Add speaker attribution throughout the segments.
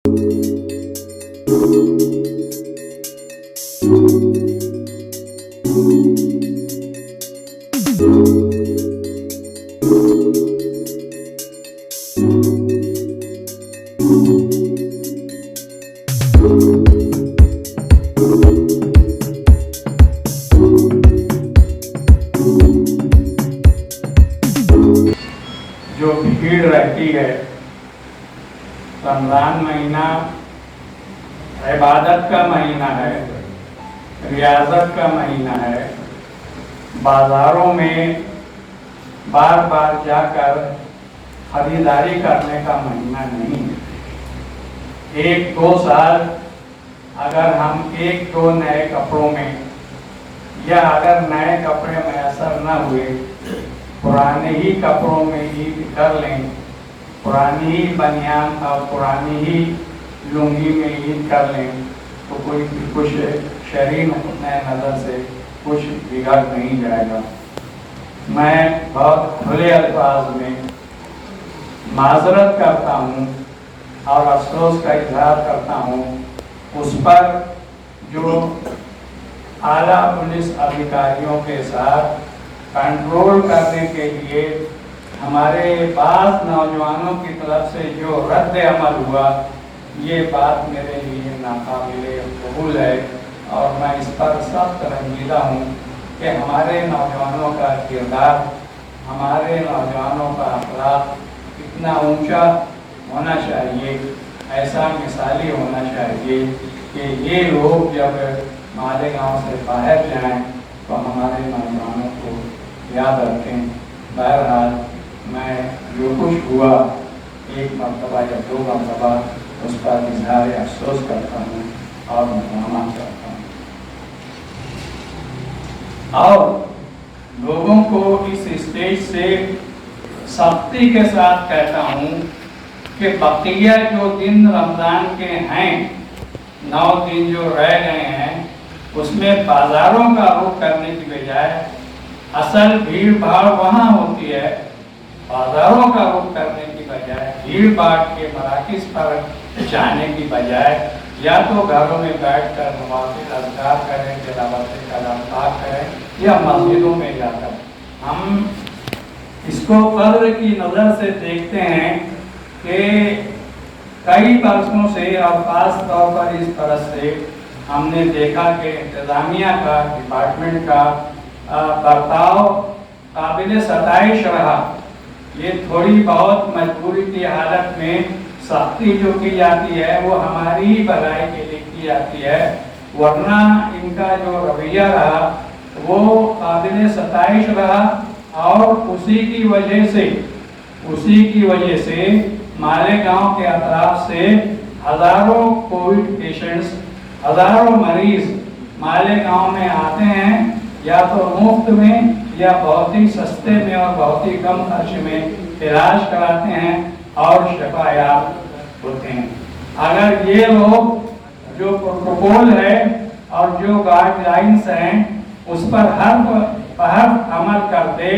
Speaker 1: जो भीड़ रहती है, रमजान महीना इबादत का महीना है, रियाजत का महीना है। बाज़ारों में बार बार जाकर खरीदारी करने का महीना नहीं है। एक दो साल अगर हम एक दो नए कपड़ों में या अगर नए कपड़े मैसर न हुए, पुराने ही कपड़ों में ईद कर लें, पुरानी ही बनियान और पुरानी ही लुंगी में ईद कर लें, तो कोई कुछ शरीर नज़र से कुछ बिगड़ नहीं जाएगा। मैं बहुत खुले अल्फाज में माजरत करता हूँ और अफसोस का इजहार करता हूँ उस पर जो आला पुलिस अधिकारियों के साथ कंट्रोल करने के लिए हमारे पास नौजवानों की तरफ से जो रद्द अमल हुआ, ये बात मेरे लिए नाकाबिले कबूल है और मैं इस पर सख्त रंजीदा हूँ कि हमारे नौजवानों का किरदार, हमारे नौजवानों का अखलाक इतना ऊंचा होना चाहिए, ऐसा मिसाली होना चाहिए कि ये लोग जब मालेगांव से बाहर जाएं तो हमारे नौजवानों को याद रखें। बहरहाल मैं जो कुछ हुआ एक मरतबा या दो मरतबा उस पर इजहार अफसोस करता हूँ और मनामा करता हूँ और लोगों को इस स्टेज से सख्ती के साथ कहता हूँ कि बकिया जो दिन रमज़ान के हैं, 9 दिन जो रह गए हैं, उसमें बाज़ारों का रुख करने की बजाय असल भीड़ भाड़ वहाँ होती है। बाज़ारों का रुख करने की बजाय भीड़ भाड़ के मराकिज़ पर जाने की बजाय या तो घरों में बैठकर नवाफिल अज़कार करें, तिलावत कलाम पाक करें या मस्जिदों में जाकर। हम इसको क़द्र की नज़र से देखते हैं कि कई बरसों से और ख़ास तौर पर इस तरह से हमने देखा कि इंतज़ामिया का, डिपार्टमेंट का बर्ताव काबिल सताइश रहा। ये थोड़ी बहुत मजबूरी की हालत में सख्ती जो की जाती है वो हमारी ही भलाई के लिए की जाती है, वरना इनका जो रवैया रहा वो काबिल सताइश रहा और उसी की वजह से मालेगांव के अतराफ से हज़ारों कोविड पेशेंट्स, हज़ारों मरीज मालेगांव में आते हैं, या तो मुफ्त में या बहुत ही सस्ते में और बहुत ही कम खर्च में इलाज कराते हैं और शफायाब होते हैं। अगर ये लोग जो प्रोटोकॉल है और जो गाइडलाइंस हैं उस पर हर अमल करते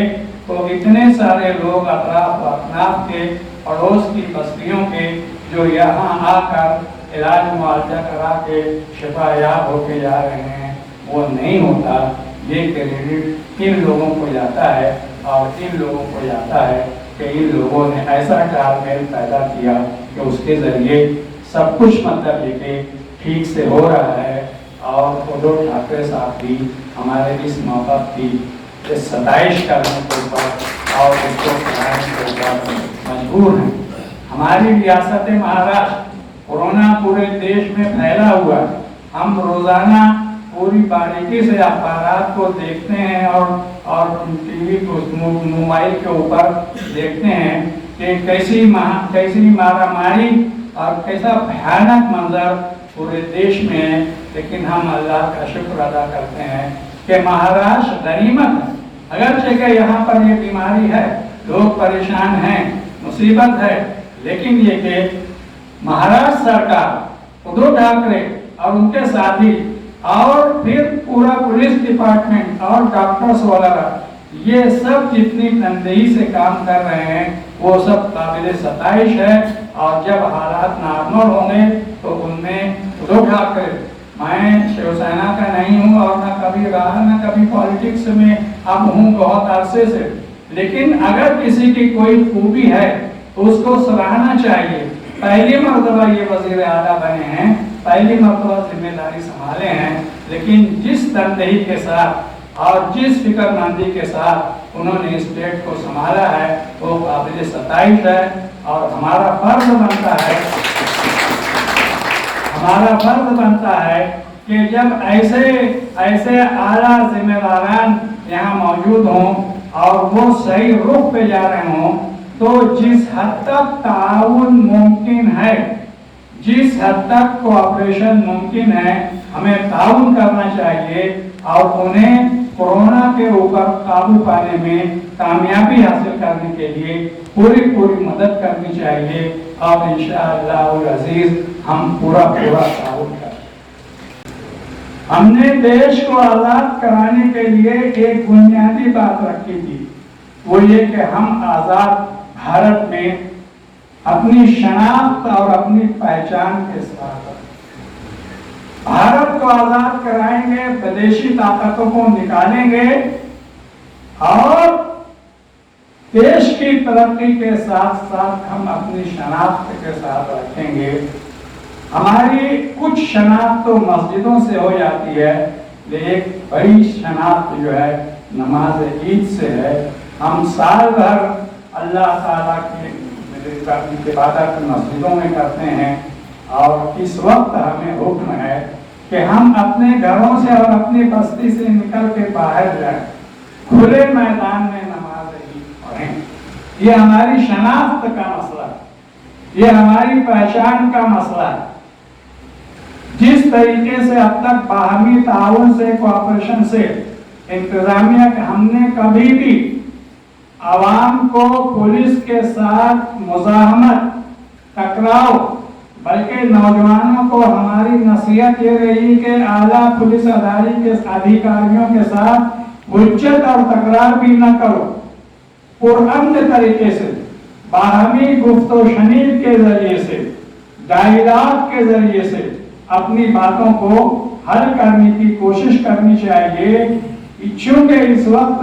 Speaker 1: तो इतने सारे लोग अतराफ अतनाफ के पड़ोस की बस्तियों के जो यहाँ आकर इलाज मुआवजा करा के शफायाब होके जा रहे हैं वो नहीं होता। ये क्रेडिट इन लोगों को जाता है और इन लोगों को जाता है कि इन लोगों ने ऐसा तालमेल पैदा किया कि उसके ज़रिए सब कुछ मतलब ये कि ठीक से हो रहा है। और उद्धव ठाकरे साहब भी हमारे इस मौका की सताइश करने के ऊपर और उसको कराने के ऊपर मजबूर हैं। हमारी रियासत महाराष्ट्र कोरोना पूरे देश में फैला हुआ, हम रोज़ाना पूरी बारीकी से अखबारात को देखते हैं और टीवी को मोबाइल के ऊपर देखते हैं कि कैसी मारामारी और कैसा भयानक मंजर पूरे देश में है। लेकिन हम अल्लाह का शुक्र अदा करते हैं कि महाराष्ट्र गनीमत है। अगरचे कि यहाँ पर ये बीमारी है, लोग परेशान हैं, मुसीबत है, लेकिन ये कि महाराष्ट्र सरकार, उद्धव ठाकरे और उनके साथी और फिर पूरा पुलिस डिपार्टमेंट और डॉक्टर्स वगैरह, ये सब जितनी तनदेही से काम कर रहे हैं वो सब काबिल सताइश है। اور جب حالات نارمل ہوں گے تو ان میں رک کر میں شیو سینا کا نہیں ہوں اور نہ کبھی رہا نہ کبھی پالیٹکس میں اب ہوں بہت عرصے سے، لیکن اگر کسی کی کوئی خوبی ہے تو اس کو سراہنا چاہیے۔ پہلی مرتبہ یہ وزیر اعلیٰ بنے ہیں، پہلی مرتبہ ذمہ داری سنبھالے ہیں، لیکن جس تندہی کے ساتھ اور جس فکر مندی کے ساتھ انہوں نے اسٹیٹ کو سنبھالا ہے وہ قابل ستائش ہے، اور ہمارا فرض بنتا ہے کہ جب ایسے اعلیٰ ذمہ داران یہاں موجود ہوں اور وہ صحیح رخ پہ جا رہے ہوں تو جس حد تک تعاون ممکن ہے، جس حد تک کوآپریشن ممکن ہے، ہمیں تعاون کرنا چاہیے اور انہیں کورونا کے اوپر قابو پانے میں کامیابی حاصل کرنے کے لیے پوری مدد کرنی چاہیے، اور انشاءاللہ العزیز ہم پورا تعاون کریں۔ ہم نے دیش کو آزاد کرانے کے لیے ایک بنیادی بات رکھی تھی، وہ یہ کہ ہم آزاد بھارت میں اپنی شناخت اور اپنی پہچان کے ساتھ بھارت کو آزاد کرائیں گے، بدیشی طاقتوں کو نکالیں گے اور دیش کی ترقی کے ساتھ ساتھ ہم اپنی شناخت کے ساتھ رکھیں گے۔ ہماری کچھ شناخت تو مسجدوں سے ہو جاتی ہے، لیکن ایک بڑی شناخت جو ہے نماز عید سے ہے۔ ہم سال بھر اللہ تعالیٰ کی عبادت مسجدوں میں کرتے ہیں، اور اس وقت ہمیں حکم ہے کہ ہم اپنے گھروں سے اور اپنی بستی سے نکل کے باہر جائیں، کھلے میدان میں نماز عید پڑھیں۔ یہ ہماری شناخت کا مسئلہ ہے، یہ ہماری پہچان کا مسئلہ ہے۔ جس طریقے سے اب تک باہمی تعاون سے، کوآپریشن سے انتظامیہ کہ ہم نے کبھی بھی عوام کو پولیس کے ساتھ مزاحمت، ٹکراؤ، بلکہ نوجوانوں کو ہماری نصیحت یہ رہی کہ اعلیٰ پولیس ادارے کے ادھیکاریوں کے ساتھ حجت اور تکرار بھی نہ کرو، پرامن طریقے سے باہمی گفت و شنید کے ذریعے سے، ڈائیلاگ کے ذریعے سے اپنی باتوں کو حل کرنے کی کوشش کرنی چاہیے۔ چونکہ اس وقت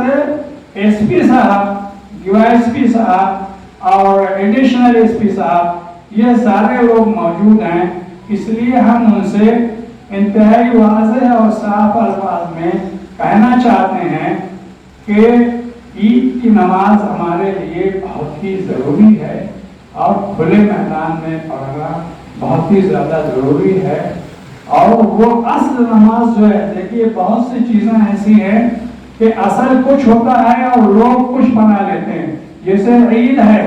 Speaker 1: ایس پی صاحب، ڈی ایس پی صاحب اور ایڈیشنل ایس پی صاحب یہ سارے لوگ موجود ہیں، اس لیے ہم ان سے انتہائی واضح اور صاف الفاظ میں کہنا چاہتے ہیں کہ عید کی نماز ہمارے لیے بہت ہی ضروری ہے، اور کھلے میدان میں پڑھنا بہت ہی زیادہ ضروری ہے۔ اور وہ اصل نماز جو ہے، دیکھیے بہت سی چیزیں ایسی ہیں کہ اصل کچھ ہوتا ہے اور لوگ کچھ بنا لیتے ہیں، جیسے عید ہے،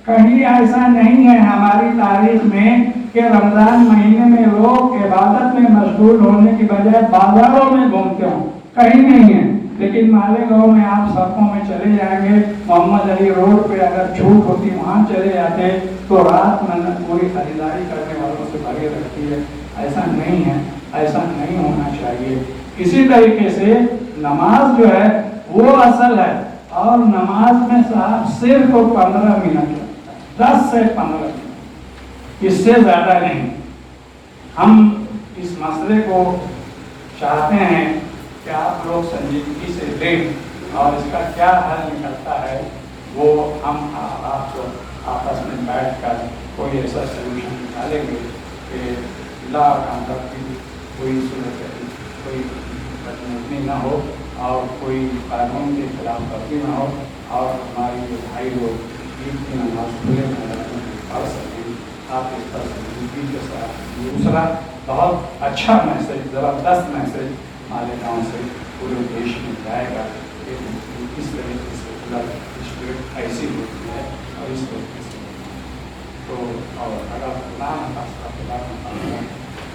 Speaker 1: کہیں ایسا نہیں ہے ہماری تاریخ میں کہ رمضان مہینے میں لوگ عبادت میں مشغول ہونے کی بجائے بازاروں میں گھومتے ہوں، کہیں نہیں ہے۔ لیکن مالیگاؤں میں آپ سڑکوں میں چلے جائیں گے، محمد علی روڈ پہ اگر چھوٹ ہوتی وہاں چلے جاتے تو رات میں پوری خریداری کرنے والوں سے بھری رکھتی ہے۔ ایسا نہیں ہے، ایسا نہیں ہونا چاہیے۔ اسی طریقے سے نماز جو ہے وہ اصل ہے، اور نماز میں صاحب صرف 15 منٹ لگتا ہے، 10 سے 15 منٹ، اس سے زیادہ نہیں۔ ہم اس مسئلے کو چاہتے ہیں کہ آپ لوگ سنجیدگی سے لیں، اور اس کا کیا حل نکلتا ہے وہ ہم آپ کو آپس میں بیٹھ کر کوئی ایسا سلوشن نکالیں گے کہ لا کانڈکٹ کی کوئی صورت کوئی بدنظمی نہ ہو، اور کوئی قانون کے خلاف ورزی نہ ہو، اور ہماری جو بھائی لوگ عید کی نماز کھلے میدان میں پڑھ سکیں۔ آپ اس پر سنجیدگی کے ساتھ دوسرا بہت اچھا میسج، زبردست میسج مالیگاؤں سے پورے دیش میں جائے گا کہ اس طریقے سے اسٹیٹ ایسی ہوتی ہے، اور اس طریقے سے تو اور اگر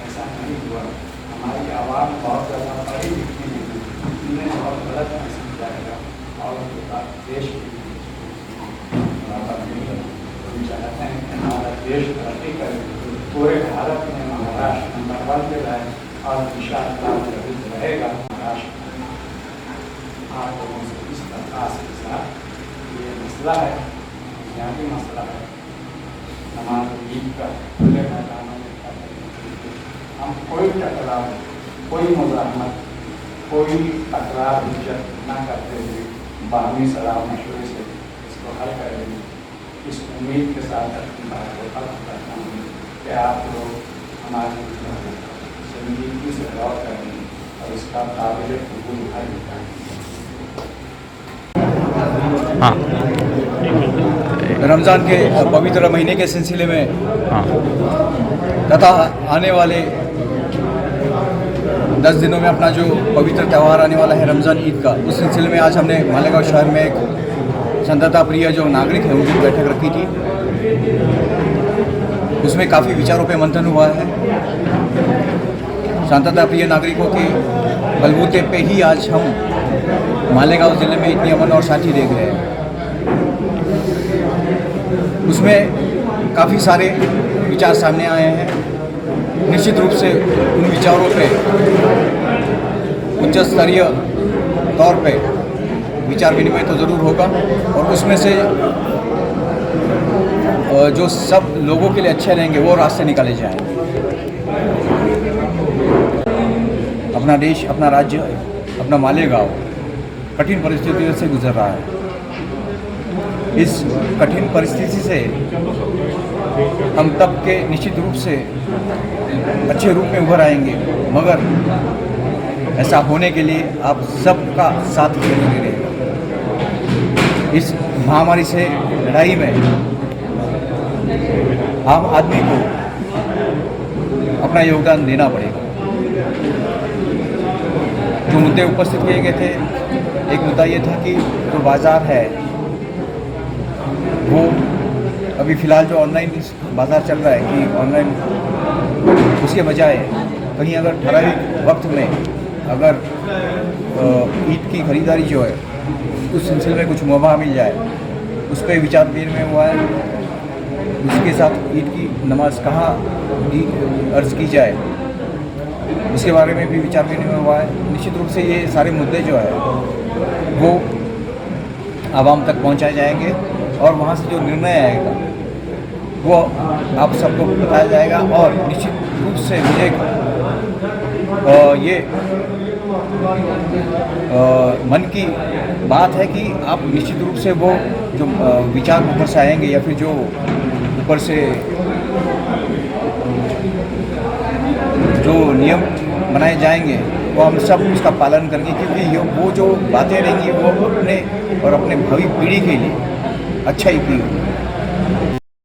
Speaker 1: ایسا نہیں ہوا، ہماری عوام بہت زیادہ پڑھی لکھی نہیں، انہیں بہت غلط محسوس جائے گا، اور دیش ہم چاہتے ہیں کہ ہمارا دیش ترقی کرے، پورے بھارت میں مہاراشٹر نمبر 1 پہ رہے، اور انشاءاللہ رہے گا مہاراشٹر۔ آپ لوگوں سے اس درخواست کے ساتھ یہ مسئلہ ہے، بنیادی مسئلہ ہے، नमाज ईद का खुले मैदानों में करते हैं। हम कोई टकराव, कोई मुज़ाहमत, कोई तकरार इज्जत ना करते हुए बाहमी सलाह मशवरे से इसको हल करेंगे। इस उम्मीद के साथ अपनी बात को खत्म करता हूँ कि आप लोग हमारी ज़िंदगी से गौर करेंगे और इसका काबिल कबूल हल निकालेंगे।
Speaker 2: हाँ,
Speaker 3: रमज़ान के पवित्र महीने के सिलसिले में
Speaker 2: हाँ,
Speaker 3: तथा आने वाले 10 दिनों में अपना जो पवित्र त्यौहार आने वाला है रमज़ान ईद का, उस सिलसिले में आज हमने मालेगांव शहर में एक संतता प्रिय जो नागरिक हैं उनकी बैठक रखी थी। उसमें काफ़ी विचारों पे मंथन हुआ है। शांतता प्रिय नागरिकों के बलबूते पे ही आज हम मालेगांव ज़िले में इतनी अमन और शांति देख रहे हैं। उसमें काफ़ी सारे विचार सामने आए हैं। निश्चित रूप से उन विचारों पे उच्च स्तरीय तौर पे विचार विनिमय तो ज़रूर होगा और उसमें से जो सब लोगों के लिए अच्छे रहेंगे वो रास्ते निकाले जाएंगे। अपना देश, अपना राज्य, अपना मालेगांव कठिन परिस्थितियों से गुजर रहा है। इस कठिन परिस्थिति से हम तब के निश्चित रूप से अच्छे रूप में उभर आएंगे, मगर ऐसा होने के लिए आप सबका साथ जरूरी रहेगा। इस महामारी से लड़ाई में आम आदमी को अपना योगदान देना पड़ेगा। जो मुद्दे उपस्थित किए गए थे, एक मुद्दा ये था कि जो बाज़ार है वो अभी फ़िलहाल जो ऑनलाइन बाज़ार चल रहा है कि ऑनलाइन उसके बजाय कहीं अगर ठराविक वक्त में अगर ईद की ख़रीदारी जो है उस सिलसिले में कुछ मुआवजा मिल जाए, उस पर विचार विनिमय हुआ है। उसके साथ ईद की नमाज कहाँ अर्ज़ की जाए उसके बारे में भी विचार विनिमय हुआ है। निश्चित रूप से ये सारे मुद्दे जो है वो आवाम तक पहुंचाए जाएंगे और वहाँ से जो निर्णय आएगा वो आप सबको बताया जाएगा। और निश्चित रूप से मुझे ये मन की बात है कि आप निश्चित रूप से वो जो विचार ऊपर से आएंगे या फिर जो ऊपर से जो नियम बनाए जाएंगे वो हम सब उसका पालन करेंगे, क्योंकि वो जो बातें रहेंगी वो अपने और अपने भावी पीढ़ी के लिए अच्छा ही की होगी।